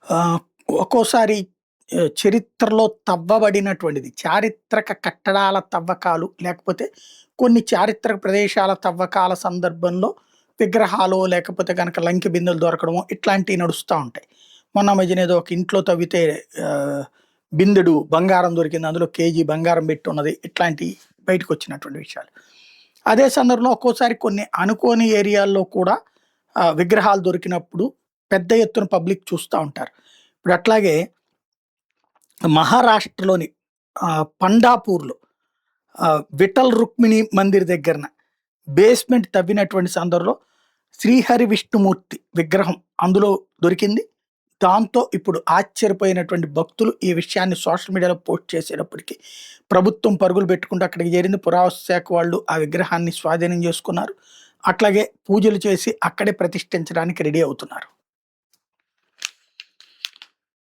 ఆహ్, ఒక్కోసారి చరిత్రలో తవ్వబడినటువంటిది చారిత్రక కట్టడాల తవ్వకాలు, లేకపోతే కొన్ని చారిత్రక ప్రదేశాల తవ్వకాల సందర్భంలో విగ్రహాలో, లేకపోతే గనక లంకె బిందెలు దొరకడమో ఇట్లాంటియి నడుస్తా ఉంటాయి. మొన్న మధ్యన ఏదో ఒక ఇంట్లో తవ్వితే ఆహ్, బిందెడు బంగారం దొరికింది. అందులో కేజీ బంగారం బెట్టున్నది. ఇట్లాంటియి బయటకొచ్చినటువంటి విషయాలు. అదే సందర్భంలో ఒక్కోసారి కొన్ని అనుకోని ఏరియాల్లో కూడా విగ్రహాలు దొరికినప్పుడు పెద్ద ఎత్తున పబ్లిక్ చూస్తా ఉంటారు. ఇప్పుడు అట్లాగే మహారాష్ట్రలోని పండాపూర్‌లో విఠల్ రుక్మిణి మందిర్ దగ్గరన బేస్‌మెంట్ తవ్వినటువంటి సందర్భంలో శ్రీహరి విష్ణుమూర్తి విగ్రహం అందులో దొరికింది. దాంతో ఇప్పుడు ఆశ్చర్యపోయినటువంటి భక్తులు ఈ విషయాన్ని సోషల్ మీడియాలో పోస్ట్ చేసేటప్పటికి ప్రభుత్వం పరుగులు పెట్టుకుంటూ అక్కడికి చేరింది. పురావస్తు శాఖ వాళ్ళు ఆ విగ్రహాన్ని స్వాధీనం చేసుకున్నారు. అట్లాగే పూజలు చేసి అక్కడే ప్రతిష్ఠించడానికి రెడీ అవుతున్నారు.